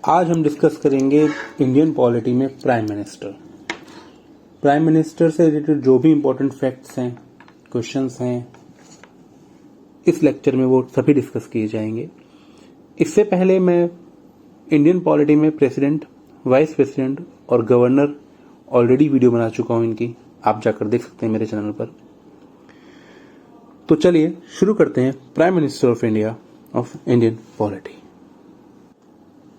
आज हम डिस्कस करेंगे इंडियन पॉलिटी में प्राइम मिनिस्टर। प्राइम मिनिस्टर से रिलेटेड जो भी इंपॉर्टेंट फैक्ट्स हैं, क्वेश्चंस हैं, इस लेक्चर में वो सभी डिस्कस किए जाएंगे। इससे पहले मैं इंडियन पॉलिटी में प्रेसिडेंट, वाइस प्रेसिडेंट और गवर्नर ऑलरेडी वीडियो बना चुका हूं इनकी, आप जाकर देख सकते हैं मेरे चैनल पर। तो चलिए शुरू करते हैं prime minister of India of Indian polity.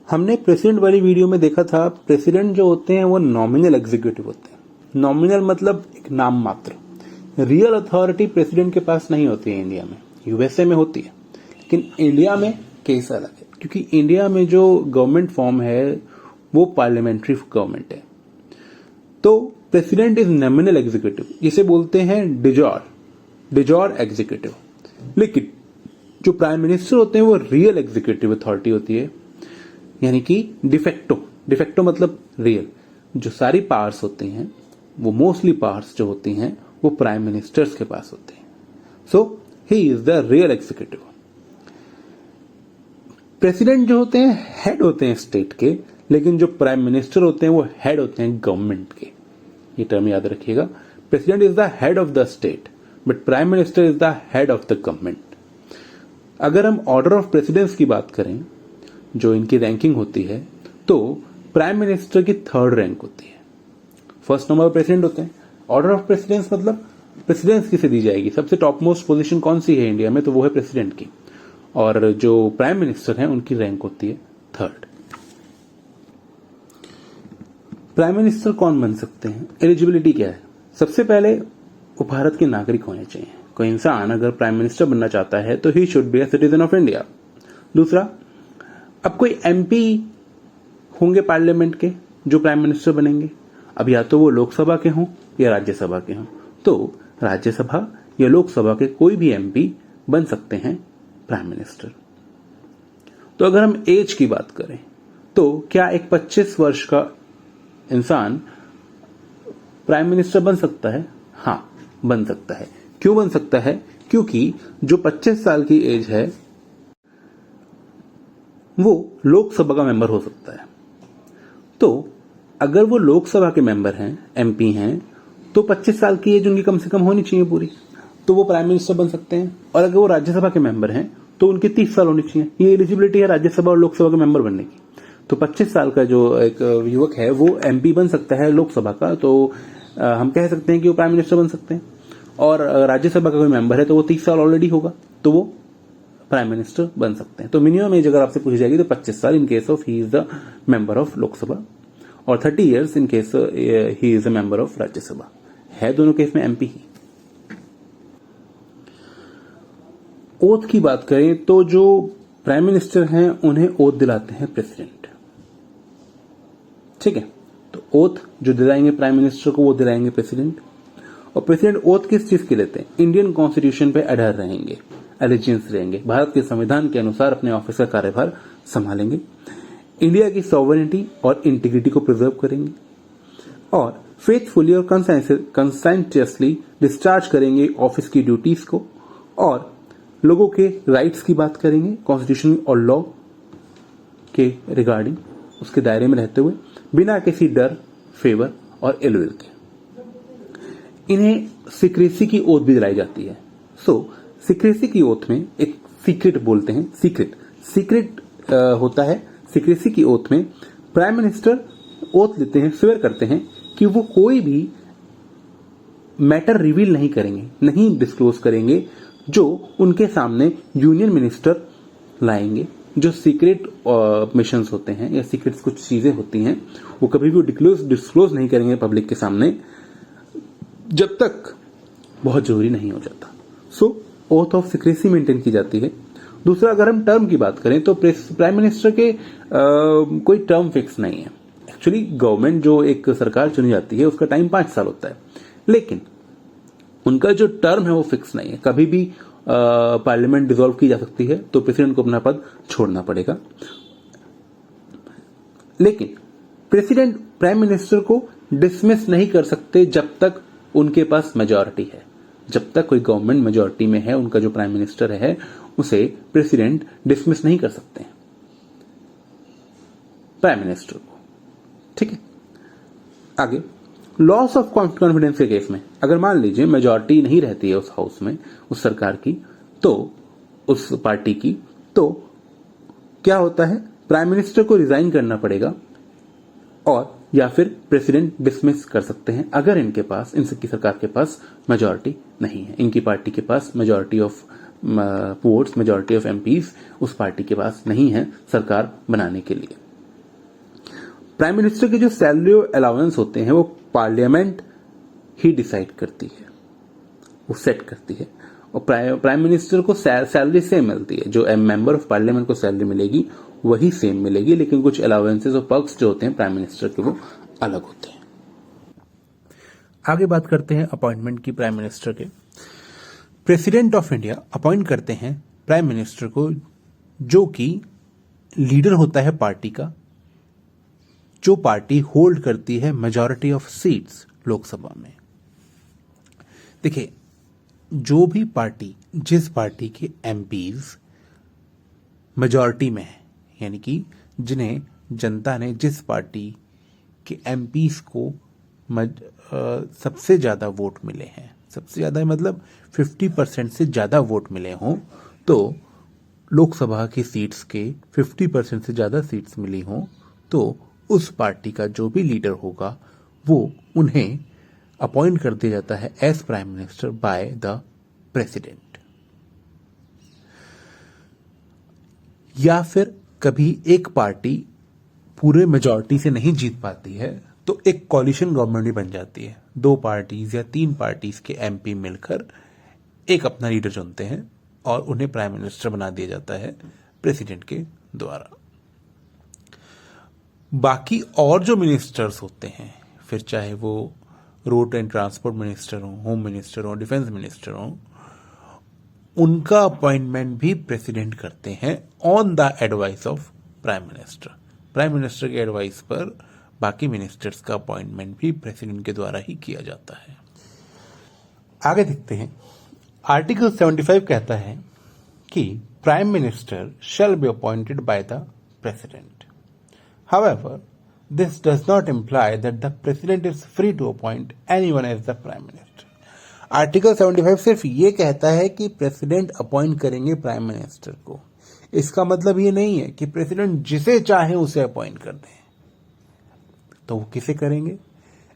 हमने प्रेसिडेंट वाली वीडियो में देखा था, प्रेसिडेंट जो होते हैं वो नॉमिनल एग्जीक्यूटिव होते हैं। नॉमिनल मतलब एक नाम मात्र, रियल अथॉरिटी प्रेसिडेंट के पास नहीं होती है इंडिया में। यूएसए में होती है, लेकिन इंडिया में केस अलग है, क्योंकि इंडिया में जो गवर्नमेंट फॉर्म है वो पार्लियामेंट्री गवर्नमेंट है। तो प्रेसिडेंट इज नॉमिनल एग्जीक्यूटिव, जिसे बोलते हैं डिजॉर एग्जीक्यूटिव। लेकिन जो प्राइम मिनिस्टर होते हैं वो रियल एग्जीक्यूटिव अथॉरिटी होती है, यानी कि डिफेक्टो मतलब रियल। जो सारी पावर्स होती हैं, वो मोस्टली पावर्स जो होती हैं वो प्राइम मिनिस्टर्स के पास होते हैं। So he is the real executive. President जो होते हैं हेड होते हैं स्टेट के, लेकिन जो प्राइम मिनिस्टर होते हैं वो हेड होते हैं गवर्नमेंट के। ये टर्म याद रखिएगा, president is the head of the state but prime minister is the head of the government. अगर हम ऑर्डर ऑफ प्रेसिडेंस की बात करें, जो इनकी रैंकिंग होती है, तो प्राइम मिनिस्टर की 3rd रैंक होती है। फर्स्ट नंबर पर प्रेसिडेंट होते हैं। ऑर्डर ऑफ प्रेसिडेंस मतलब प्रेसिडेंस किसे दी जाएगी, सबसे टॉप मोस्ट पोजीशन कौन सी है इंडिया में, तो वो है प्रेसिडेंट की। और जो प्राइम मिनिस्टर हैं उनकी रैंक होती है 3rd। प्राइम मिनिस्टर कौन बन सकते हैं, एलिजिबिलिटी क्या है? सबसे पहले वो भारत के नागरिक होने चाहिए। कोई इंसान अगर प्राइम मिनिस्टर बनना चाहता है तो he should be a citizen of India. दूसरा, अब कोई एमपी होंगे पार्लियामेंट के जो प्राइम मिनिस्टर बनेंगे। अब या तो वो लोकसभा के हों या राज्यसभा के हों, तो राज्यसभा या लोकसभा के कोई भी एमपी बन सकते हैं प्राइम मिनिस्टर। तो अगर हम एज की बात करें, तो क्या एक 25 वर्ष का इंसान प्राइम मिनिस्टर बन सकता है? हाँ, बन सकता है। क्यों बन सकता है? क्योंकि जो 25 साल की एज है वो लोकसभा का मेंबर हो सकता है। तो अगर वो लोकसभा के मेंबर हैं, एमपी हैं, तो 25 साल की एज उनकी कम से कम होनी चाहिए पूरी, तो वो प्राइम मिनिस्टर बन सकते हैं। और अगर वो राज्यसभा के मेंबर हैं तो उनके 30 साल होनी चाहिए। ये एलिजिबिलिटी है राज्यसभा और लोकसभा के मेंबर बनने की। तो 25 साल का जो एक युवक है वो एमपी बन सकता है लोकसभा का, तो हम कह सकते हैं कि वो प्राइम मिनिस्टर बन सकते हैं। और राज्यसभा का कोई मेंबर है तो वो 30 साल ऑलरेडी होगा, तो वो प्राइम मिनिस्टर बन सकते हैं। तो मिनिमम एज अगर आपसे पूछी जाएगी तो 25 साल in case of he is the member of Lok Sabha, और 30 years in case he is a member of Rajya Sabha. है दोनों केस में एमपी ही। ओथ की बात करें तो जो प्राइम मिनिस्टर हैं उन्हें ओथ दिलाते हैं प्रेसिडेंट। ठीक है, तो ओथ जो दिलाएंगे प्राइम मिनिस्टर को वो दिलाएंगे प्रेसिडेंट। और प्रेसिडेंट ओथ किस चीज की लेते हैं? इंडियन कॉन्स्टिट्यूशन पे अडर रहेंगे, एलिजेंस रहेंगे, भारत के संविधान के अनुसार अपने ऑफिस का कार्यभार संभालेंगे, इंडिया की सॉवरेनिटी और इंटीग्रिटी को प्रिजर्व करेंगे, और फेथफुली और कंसेंटियसली डिस्चार्ज करेंगे ऑफिस की ड्यूटीज को, और लोगों के राइट्स की बात करेंगे कॉन्स्टिट्यूशन और लॉ के रिगार्डिंग, उसके दायरे में रहते हुए, बिना किसी डर, फेवर और इलविल के। इन्हें सीक्रेसी की ओथ भी दिलाई जाती है। सीक्रेसी की ओथ में एक सीक्रेट बोलते हैं, सीक्रेट होता है। सीक्रेसी की ओथ में प्राइम मिनिस्टर ओथ लेते हैं, स्वेयर करते हैं कि वो कोई भी मैटर रिवील नहीं करेंगे, नहीं डिस्क्लोज करेंगे जो उनके सामने यूनियन मिनिस्टर लाएंगे। जो सीक्रेट मिशंस होते हैं या सीक्रेट कुछ चीजें होती हैं वो कभी भी डिस्क्लोज नहीं करेंगे पब्लिक के सामने जब तक बहुत जरूरी नहीं हो जाता। ओथ ऑफ सीक्रेसी मेंटेन की जाती है। दूसरा, अगर हम टर्म की बात करें तो प्राइम मिनिस्टर के कोई टर्म फिक्स नहीं है। एक्चुअली गवर्नमेंट जो एक सरकार चुनी जाती है उसका टाइम 5 साल होता है, लेकिन उनका जो टर्म है वो फिक्स नहीं है। कभी भी पार्लियामेंट डिसॉल्व की जा सकती है तो प्रेसिडेंट को अपना पद छोड़ना पड़ेगा। लेकिन प्रेसिडेंट प्राइम मिनिस्टर को डिसमिस नहीं कर सकते जब तक उनके पास मेजॉरिटी है। जब तक कोई गवर्नमेंट मेजॉरिटी में है, उनका जो प्राइम मिनिस्टर है उसे प्रेसिडेंट डिसमिस नहीं कर सकते। प्राइम मिनिस्टर को। ठीक है, आगे लॉस ऑफ कॉन्फिडेंस के केस में अगर मान लीजिए मेजॉरिटी नहीं रहती है उस हाउस में, उस सरकार की, तो उस पार्टी की, तो क्या होता है, प्राइम मिनिस्टर को रिजाइन करना पड़ेगा और या फिर प्रेसिडेंट डिसमिस कर सकते हैं अगर इनके पास, इनकी सरकार के पास मेजॉरिटी नहीं है, इनकी पार्टी के पास majority of votes, majority of MPs उस पार्टी के पास नहीं है सरकार बनाने के लिए। प्राइम मिनिस्टर के जो सैलरी अलाउंस होते हैं वो पार्लियामेंट ही डिसाइड करती है, वो सेट करती है, और प्राइम मिनिस्टर को सैलरी सेम मिलती है, जो मेंबर ऑफ पार्लियामेंट को सैलरी मिलेगी वही सेम मिलेगी, लेकिन कुछ अलाउंसेस और पर्क्स जो होते हैं प्राइम मिनिस्टर के वो अलग होते हैं। आगे बात करते हैं अपॉइंटमेंट की प्राइम मिनिस्टर के। प्रेसिडेंट ऑफ इंडिया अपॉइंट करते हैं प्राइम मिनिस्टर को, जो कि लीडर होता है पार्टी का, जो पार्टी होल्ड करती है मेजॉरिटी ऑफ सीट्स लोकसभा में। देखिए, जो भी पार्टी, जिस पार्टी के एमपीज मेजॉरिटी में है, यानी कि जिन्हें जनता ने, जिस पार्टी के एमपीज को सबसे ज्यादा वोट मिले हैं, सबसे ज्यादा मतलब 50% से ज्यादा वोट मिले हों, तो लोकसभा की सीट्स के 50% से ज्यादा सीट्स मिली हों, तो उस पार्टी का जो भी लीडर होगा वो उन्हें अपॉइंट कर दिया जाता है as prime minister by the president. या फिर कभी एक पार्टी पूरे मेजॉरिटी से नहीं जीत पाती है तो एक कॉलिशन गवर्नमेंट भी बन जाती है, 2 पार्टीज या 3 पार्टीज के एमपी मिलकर एक अपना लीडर चुनते हैं और उन्हें प्राइम मिनिस्टर बना दिया जाता है प्रेसिडेंट के द्वारा। बाकी और जो मिनिस्टर्स होते हैं, फिर चाहे वो रोड एंड ट्रांसपोर्ट मिनिस्टर हो, होम मिनिस्टर हो, डिफेंस मिनिस्टर हो, उनका अपॉइंटमेंट भी प्रेसिडेंट करते हैं on the advice of prime minister. Prime minister के एडवाइस पर बाकी मिनिस्टर्स का अपॉइंटमेंट भी प्रेसिडेंट के द्वारा ही किया जाता है। आगे देखते हैं, आर्टिकल 75 कहता है कि prime minister shall be appointed by the president. However, this does not imply that the president is free to appoint anyone as the prime minister. Article 75 सिर्फ ये कहता है कि प्रेसिडेंट अपॉइंट करेंगे प्राइम मिनिस्टर को। इसका मतलब ये नहीं है कि प्रेसिडेंट जिसे चाहे उसे अपॉइंट कर दें। तो वो किसे करेंगे?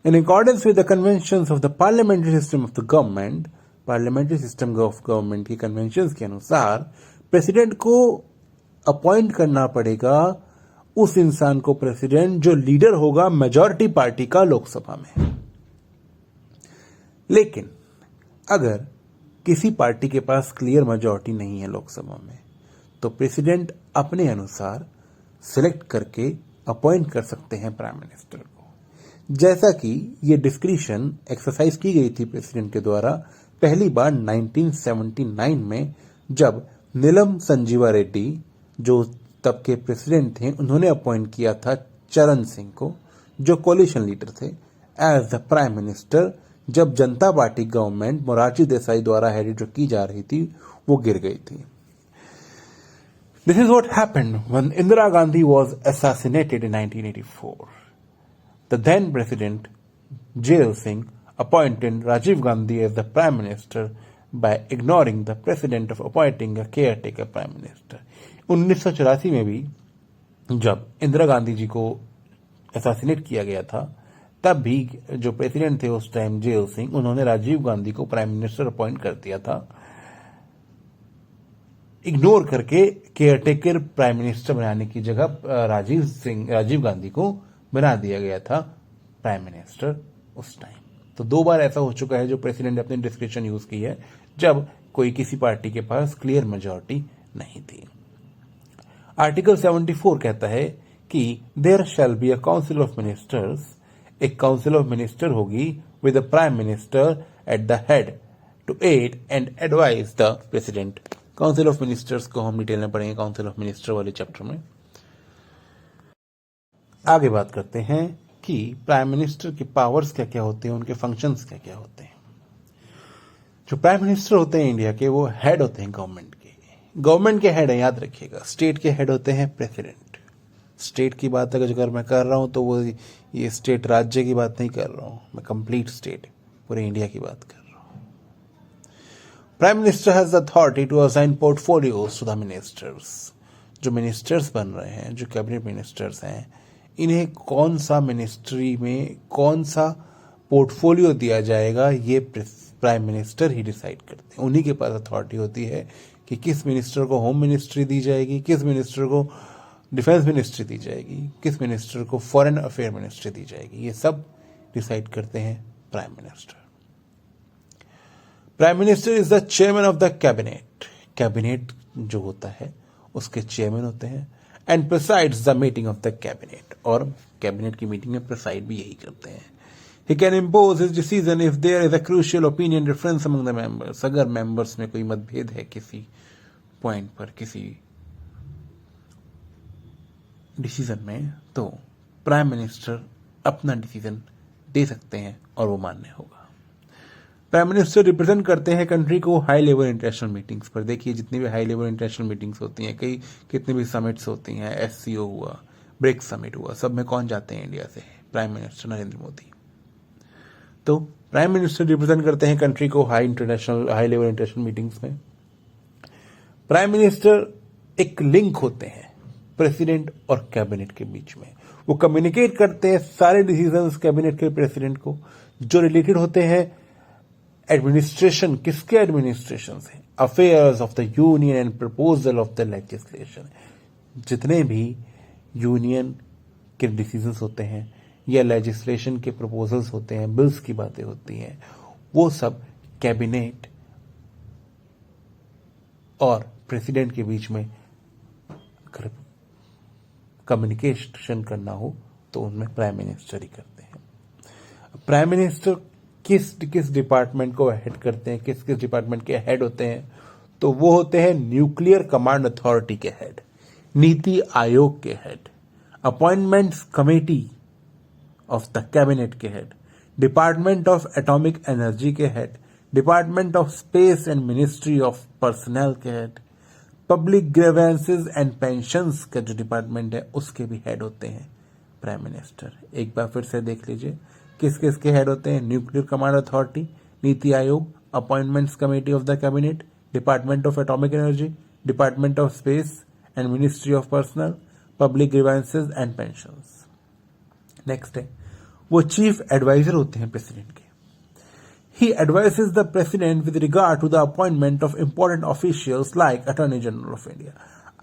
In accordance with the conventions of the parliamentary system of the government, parliamentary system of government की कन्वेंशंस के अनुसार प्रेसिडेंट को अपॉइंट करना पड़ेगा उस इंसान को प्रेसिडेंट जो लीडर होगा मेजॉरिटी पार्टी का लोकसभा में। लेकिन अगर किसी पार्टी के पास क्लियर मेजॉरिटी नहीं है लोकसभा में, तो प्रेसिडेंट अपने अनुसार सिलेक्ट करके अपॉइंट कर सकते हैं प्राइम मिनिस्टर को। जैसा कि ये डिस्क्रिशन एक्सरसाइज की गई थी प्रेसिडेंट के द्वारा पहली बार 1979 में, जब नीलम संजीवा रेड्डी जो तब के प्रेसिडेंट थे, उन्होंने अपॉइंट किया था चरण सिंह को, जो कोलिशन लीडर थे, एज द प्राइम मिनिस्टर, जब जनता पार्टी गवर्नमेंट मोरारजी देसाई द्वारा हेडेड जो की जा रही थी वो गिर गई थी। This is what happened when Indira Gandhi was assassinated in 1984. The then president Jail Singh appointed Rajiv Gandhi as the prime minister by ignoring the precedent of appointing a caretaker prime minister. 1984 में भी जब इंदिरा गांधी जी को असैसिनेट किया गया था, तब भी जो प्रेसिडेंट थे उस टाइम जेल सिंह, उन्होंने राजीव गांधी को प्राइम मिनिस्टर अपॉइंट कर दिया था, इग्नोर करके केयरटेकर प्राइम मिनिस्टर बनाने की जगह राजीव गांधी को बना दिया गया था प्राइम मिनिस्टर उस टाइम। तो 2 बार ऐसा हो चुका है जो प्रेसिडेंट ने अपनी डिस्क्रिप्शन यूज की है जब कोई किसी पार्टी के पास क्लियर मेजॉरिटी नहीं थी। आर्टिकल 74 कहता है कि there shall be a council of ministers, एक काउंसिल ऑफ मिनिस्टर होगी with the prime minister at the head to aid and advise the president. Council of ministers को हम डिटेल में पढ़ेंगे काउंसिल ऑफ मिनिस्टर वाले चैप्टर में। आगे बात करते हैं कि प्राइम मिनिस्टर के पावर्स क्या क्या होते हैं, उनके फंक्शंस क्या क्या होते हैं। जो प्राइम मिनिस्टर होते हैं इंडिया के, वो हेड होते हैं गवर्नमेंट के। गवर्नमेंट के हेड है, याद रखिएगा। स्टेट के हेड होते हैं प्रेसिडेंट, स्टेट की बात अगर मैं कर रहा हूँ तो वो ये स्टेट राज्य की बात नहीं कर रहा हूँ, मैं कंप्लीट स्टेट पूरे इंडिया की बात कर रहा हूँ। Prime minister has the authority to assign portfolios to the ministers. जो मिनिस्टर्स बन रहे हैं, जो कैबिनेट मिनिस्टर्स हैं, इन्हें कौन सा मिनिस्ट्री में कौन सा पोर्टफोलियो दिया जाएगा ये प्राइम मिनिस्टर ही डिसाइड करते हैं। उन्हीं के पास अथॉरिटी होती है कि किस मिनिस्टर को होम मिनिस्ट्री दी जाएगी, किस मिनिस्टर को डिफेंस मिनिस्ट्री दी जाएगी, किस मिनिस्टर को फॉरेन अफेयर मिनिस्ट्री दी जाएगी। ये सब डिसाइड करते हैं prime minister. Prime minister is the chairman of the cabinet. Cabinet जो होता है उसके चेयरमैन होते हैं। And presides the meeting of the cabinet, और कैबिनेट की मीटिंग में प्रिसाइड भी यही करते हैं। He can impose his decision if there is a crucial opinion difference among the members. अगर मेंबर्स में कोई मतभेद है किसी पॉइंट पर, किसी डिसीजन में, तो प्राइम मिनिस्टर अपना डिसीजन दे सकते हैं और वो मान्य होगा। प्राइम मिनिस्टर रिप्रेजेंट करते हैं कंट्री को हाई लेवल इंटरनेशनल मीटिंग्स पर। देखिए जितनी भी हाई लेवल इंटरनेशनल मीटिंग्स होती हैं, कई कितनी भी समिट्स होती हैं, SCO हुआ, ब्रिक्स समिट हुआ, सब में कौन जाते हैं इंडिया से? Prime minister Narendra Modi. तो प्राइम मिनिस्टर रिप्रेजेंट करते हैं कंट्री को हाई लेवल इंटरनेशनल मीटिंग्स में। प्राइम मिनिस्टर एक लिंक होते हैं प्रेसिडेंट और कैबिनेट के बीच में। वो कम्युनिकेट करते हैं सारे डिसीजंस कैबिनेट के प्रेसिडेंट को जो रिलेटेड होते हैं एडमिनिस्ट्रेशन। किसके एडमिनिस्ट्रेशन से? Affairs of the union and proposal of the legislation. जितने भी यूनियन के डिसीजंस होते हैं या लेजिस्लेशन के प्रपोजल्स होते हैं, बिल्स की बातें होती हैं, वो सब कैबिनेट और प्रेसिडेंट के बीच में अगर कम्युनिकेशन करना हो तो उनमें प्राइम मिनिस्टर ही करते हैं। प्राइम मिनिस्टर किस डिपार्टमेंट को हेड करते हैं, किस डिपार्टमेंट के हेड होते हैं? तो वो होते हैं न्यूक्लियर कमांड अथॉरिटी के हेड, नीति आयोग के head, appointments committee of the cabinet के head, department of atomic energy के head, department of space and ministry of personnel के head, public grievances and pensions का जो डिपार्टमेंट है उसके भी हेड होते हैं प्राइम मिनिस्टर। एक बार फिर से देख लीजिए किस किस के हेड होते हैं? Nuclear command authority, NITI Aayog, appointments committee of the cabinet, department of atomic energy, department of space and ministry of personal, public grievances and pensions. Next है वो चीफ एडवाइजर होते हैं प्रेसिडेंट के। He advises the president with regard to the appointment of important officials like Attorney General of India.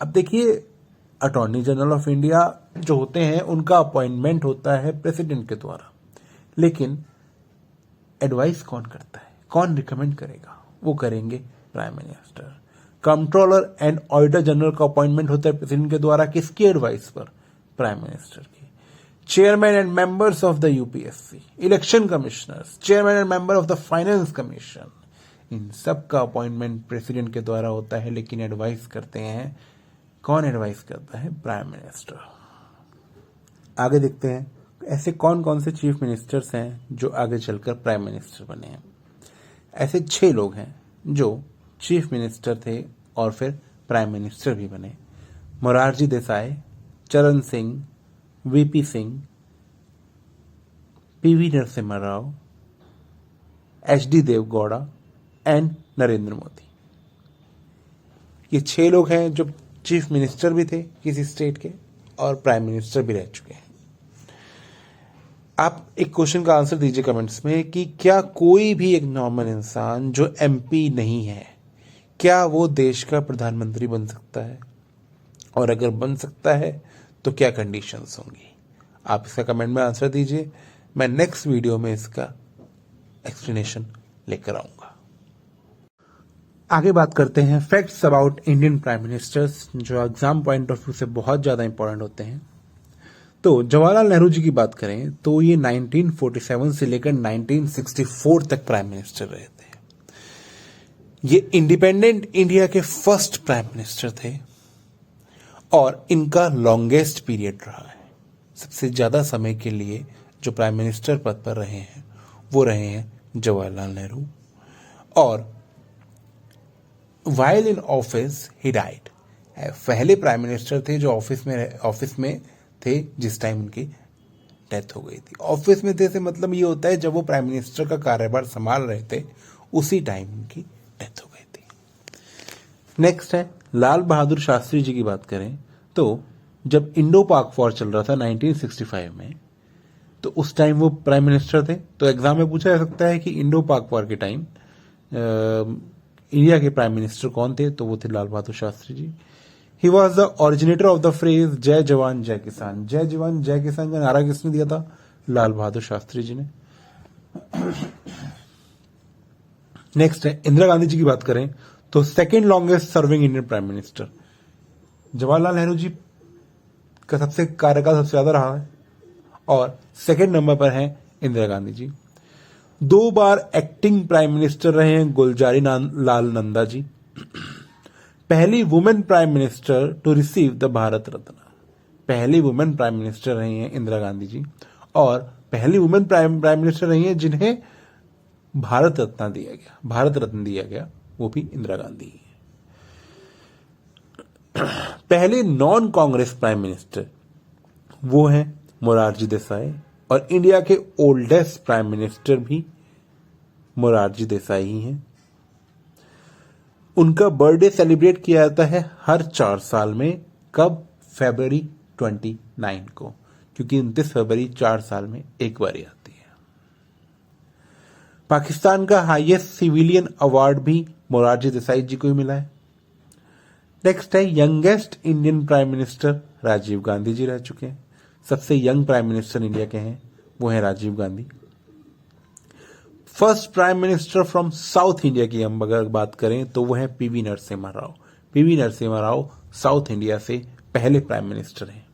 अब देखिए attorney general of India जो होते हैं उनका अपॉइंटमेंट होता है प्रेसिडेंट के द्वारा, लेकिन एडवाइस कौन करता है, कौन रिकमेंड करेगा? वो करेंगे prime minister. Controller and auditor general का अपॉइंटमेंट होता है प्रेसिडेंट के द्वारा, किसकी एडवाइस पर? प्राइम मिनिस्टर की। Chairman and members of the UPSC, election commissioners, chairman and member of the finance commission, इन सब का अपॉइंटमेंट प्रेसिडेंट के द्वारा होता है, लेकिन एडवाइस करते हैं कौन? एडवाइस करता है प्राइम मिनिस्टर। आगे देखते हैं ऐसे कौन कौन से चीफ मिनिस्टर्स हैं जो आगे चलकर प्राइम मिनिस्टर बने हैं। ऐसे 6 लोग हैं जो चीफ मिनिस्टर थे और फिर प्राइम मिनिस्टर भी बने। Morarji Desai, Charan Singh, VP Singh, PV Narasimha Rao, HD Deve Gowda and Narendra Modi. ये 6 लोग हैं जो चीफ मिनिस्टर भी थे किसी स्टेट के और प्राइम मिनिस्टर भी रह चुके हैं। आप एक क्वेश्चन का आंसर दीजिए कमेंट्स में कि क्या कोई भी एक नॉर्मल इंसान जो MP नहीं है, क्या वो देश का प्रधानमंत्री बन सकता है? और अगर बन सकता है तो क्या कंडीशंस होंगी? आप इसका कमेंट में आंसर दीजिए। मैं नेक्स्ट वीडियो में इसका एक्सप्लेनेशन लेकर आऊंगा। आगे बात करते हैं facts about Indian prime ministers जो एग्जाम पॉइंट ऑफ व्यू से बहुत ज्यादा इंपॉर्टेंट होते हैं। तो जवाहरलाल नेहरू जी की बात करें तो ये 1947 से लेकर 1964 तक प्राइम मिनिस्टर रहे थे। ये इंडिपेंडेंट इंडिया के फर्स्ट प्राइम मिनिस्टर थे और इनका लॉन्गेस्ट पीरियड रहा है। सबसे ज्यादा समय के लिए जो प्राइम मिनिस्टर पद पर रहे हैं वो रहे हैं जवाहरलाल नेहरू। और while in office he died, पहले प्राइम मिनिस्टर थे जो ऑफिस में थे जिस टाइम उनकी डेथ हो गई थी। ऑफिस में थे से मतलब ये होता है जब वो प्राइम मिनिस्टर का कार्यभार संभाल रहे थे उसी टाइम उनकी डेथ हो गई थी। नेक्स्ट है लाल बहादुर शास्त्री जी की बात करें तो जब इंडो पाक वॉर चल रहा था 1965 में, तो उस टाइम वो प्राइम मिनिस्टर थे। तो एग्जाम में पूछा जा सकता है कि इंडो पाक वॉर के टाइम इंडिया के प्राइम मिनिस्टर कौन थे, तो वो थे Lal Bahadur Shastri ji. He was the originator of the phrase जय जवान जय किसान। जय जवान जय किसान का नारा किसने दिया था? लाल बहादुर शास्त्री जी ने। नेक्स्ट है इंदिरा गांधी जी की बात करें तो second longest serving Indian prime minister. Jawaharlal Nehru ji का सबसे कार्यकाल सबसे ज्यादा रहा है और सेकेंड नंबर पर है इंदिरा गांधी जी। 2 बार एक्टिंग प्राइम मिनिस्टर रहे हैं गुलजारी लाल नंदा जी। पहली women prime minister to receive the Bharat Ratna. पहली वुमेन प्राइम मिनिस्टर रही हैं इंदिरा गांधी जी और पहली वुमेन प्राइम मिनिस्टर रही हैं जिन्हें भारत रत्न दिया गया, वो भी इंदिरा गांधी ही है। पहले नॉन कांग्रेस प्राइम मिनिस्टर वो हैं मोरारजी देसाई और इंडिया के ओल्डेस्ट प्राइम मिनिस्टर भी मोरारजी देसाई ही हैं। उनका बर्थडे सेलिब्रेट किया जाता है हर 4 साल में। कब? फरवरी 29 को, क्योंकि 29 फरवरी 4 साल में एक बार आती है। पाकिस्तान का हाईएस्ट सिविलियन अवार्ड भी मोरारजी देसाई जी को ही मिला है। नेक्स्ट है youngest Indian prime minister Rajiv Gandhi ji रह चुके हैं। सबसे यंग प्राइम मिनिस्टर इंडिया के हैं वो है Rajiv Gandhi. First prime minister from south India की हम अगर बात करें तो वो है PV Narasimha Rao. PV Narasimha Rao south India से पहले प्राइम मिनिस्टर हैं।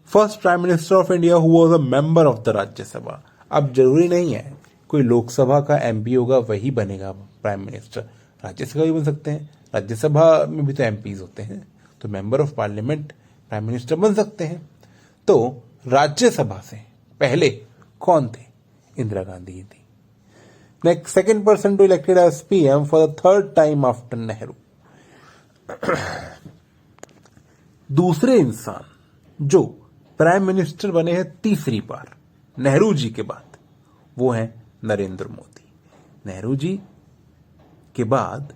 First prime minister of India who was a member of the Rajya Sabha. अब जरूरी नहीं है कोई लोकसभा का एमपी होगा वही बनेगा प्राइम मिनिस्टर, राज्यसभा भी बन सकते हैं। राज्यसभा में भी तो एमपीज होते हैं, तो member of parliament prime minister बन सकते हैं। तो राज्यसभा से पहले कौन थे? इंदिरा गांधी ही थी। Next second person to elected as PM for the third time after Nehru. दूसरे इंसान जो प्राइम मिनिस्टर बने हैं तीसरी बार नेहरू जी के बाद वो है नरेंद्र मोदी। नेहरू जी के बाद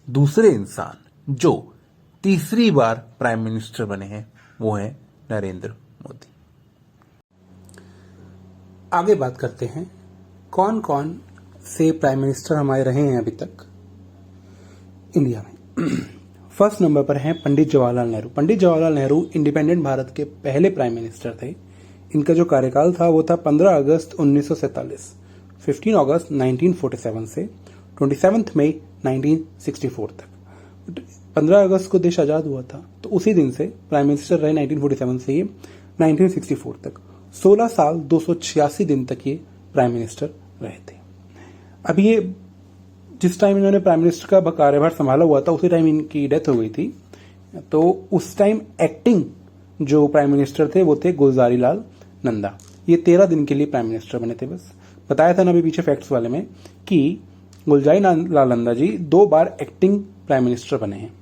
दूसरे इंसान जो तीसरी बार प्राइम मिनिस्टर बने हैं वो है नरेंद्र मोदी। आगे बात करते हैं कौन कौन से प्राइम मिनिस्टर हमारे रहे हैं अभी तक इंडिया में। फर्स्ट नंबर पर हैं पंडित जवाहरलाल नेहरू। पंडित जवाहरलाल नेहरू इंडिपेंडेंट भारत के पहले प्राइम मिनिस्टर थे। इनका जो कार्यकाल था वो था 15 अगस्त 1947, 15 अगस्त 1947 से 27 मई 1964 तक। 15 अगस्त को देश आजाद हुआ था, तो उसी दिन से प्राइम मिनिस्टर रहे 1947 से ये 1964 तक। 16 साल 286 दिन तक ये प्राइम मिनिस्टर रहे थे। अब ये जिस टाइम इन्होंने प्राइम मिनिस्टर का कार्यभार संभाला हुआ था उसी टाइम इनकी डेथ हो गई थी। तो उस टाइम एक्टिंग जो प्राइम मिनिस्टर थे वो थे गुलजारी लाल नंदा। ये 13 दिन के लिए प्राइम मिनिस्टर बने थे। बस बताया था ना अभी पीछे फैक्ट्स वाले में कि गुलजारी लाल नंदा जी 2 बार एक्टिंग प्राइम मिनिस्टर बने हैं।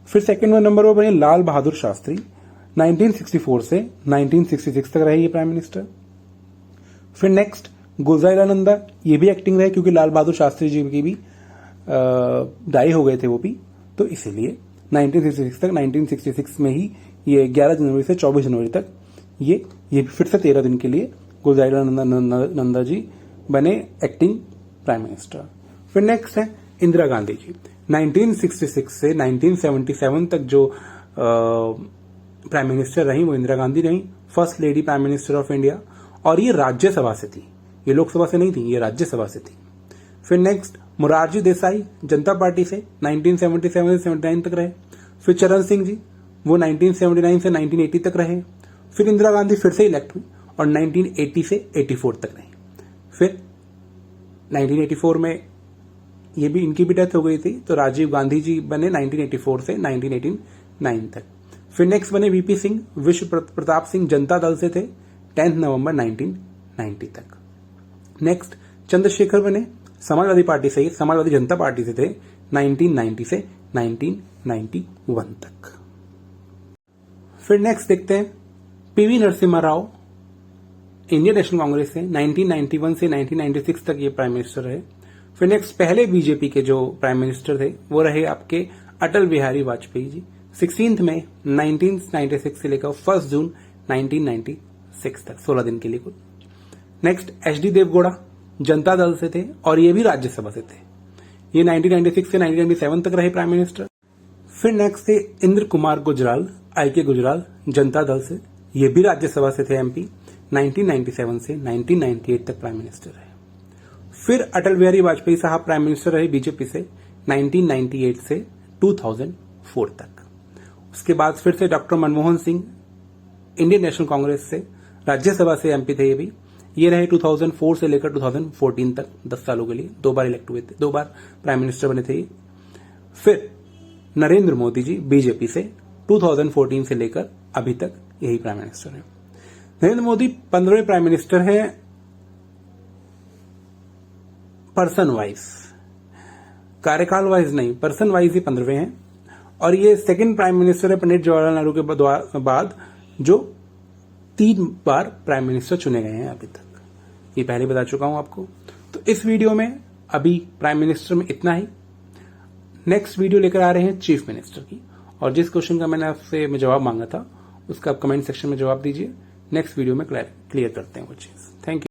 फिर सेकंड नंबर पर बने लाल बहादुर शास्त्री। 1964 से 1966 तक रहे ये प्राइम मिनिस्टर। फिर नेक्स्ट गुलजारी लाल नंदा, ये भी एक्टिंग रहे क्योंकि लाल बहादुर शास्त्री जी की भी डाई हो गए थे वो भी, तो इसीलिए 1966 में ही ये 11 जनवरी से 24 जनवरी तक ये फिर से 13 दिन के लिए गुलजारी लाल नंदा जी बने एक्टिंग प्राइम मिनिस्टर। फिर नेक्स्ट है इंदिरा गांधी जी। 1966 से 1977 तक जो प्राइम मिनिस्टर रही वो इंदिरा गांधी रही, first lady prime minister of India, और ये राज्यसभा से थी, ये लोकसभा से नहीं थी, ये राज्यसभा से थी। फिर नेक्स्ट मोरारजी देसाई जनता पार्टी से 1977 से 79 तक रहे। फिर चरण सिंह जी वो 1979 से 1980 तक रहे। फिर इंदिरा गांधी फिर से इलेक्ट हुई और 1980 से 84 तक रही। फिर 1984 में ये भी इनकी भी डेथ हो गई थी, तो राजीव गांधी जी बने 1984 से 1989 तक। फिर नेक्स्ट बने वीपी सिंह, विश्व प्रताप सिंह जनता दल से थे 10 नवंबर 1990 तक। नेक्स्ट चंद्रशेखर बने समाजवादी पार्टी से ही, समाजवादी जनता पार्टी से थे 1990 से 1991 तक। फिर नेक्स्ट देखते हैं PV Narasimha Rao Indian national Congress से 1991 से 1996 तक ये प्राइम मिनिस्टर रहे। फिर नेक्स्ट पहले बीजेपी के जो प्राइम मिनिस्टर थे वो रहे आपके अटल बिहारी वाजपेयी जी, 16 मई 1996 से लेकर 1 जून 1996 तक, 16 दिन के लिए कुल। नेक्स्ट एचडी देवगौड़ा जनता दल से थे और ये भी राज्यसभा से थे। ये 1996 से 1997 तक रहे प्राइम मिनिस्टर। फिर नेक्स्ट थे इंद्र कुमार गुजराल, आईके गुजराल, जनता दल से, ये भी राज्यसभा से थे एमपी, 1997 से 1998 तक प्राइम मिनिस्टर रहे। फिर अटल बिहारी वाजपेयी साहब प्राइम मिनिस्टर रहे बीजेपी से 1998 से 2004 तक। उसके बाद फिर से doctor Manmohan Singh Indian national Congress से, राज्यसभा से एमपी थे ये रहे 2004 से लेकर 2014 तक, 10 सालों के लिए 2 बार इलेक्ट हुए थे, 2 बार प्राइम मिनिस्टर बने थे ये। फिर नरेंद्र मोदी जी बीजेपी से 2014 से लेकर अभी तक यही प्राइम मिनिस्टर है। नरेंद्र मोदी 15वें प्राइम मिनिस्टर है पर्सन वाइज, कार्यकाल वाइज नहीं, पर्सन वाइज ही 15वें हैं। और ये सेकंड प्राइम मिनिस्टर है पंडित जवाहरलाल नेहरू के बाद जो 3 बार प्राइम मिनिस्टर चुने गए हैं अभी तक। ये पहले बता चुका हूं आपको। तो इस वीडियो में अभी प्राइम मिनिस्टर में इतना ही। नेक्स्ट वीडियो लेकर आ रहे हैं चीफ मिनिस्टर की, और जिस क्वेश्चन का मैंने आपसे जवाब मांगा था उसका आप कमेंट सेक्शन में जवाब दीजिए। नेक्स्ट वीडियो में क्लियर करते हैं वो चीज। Thank you.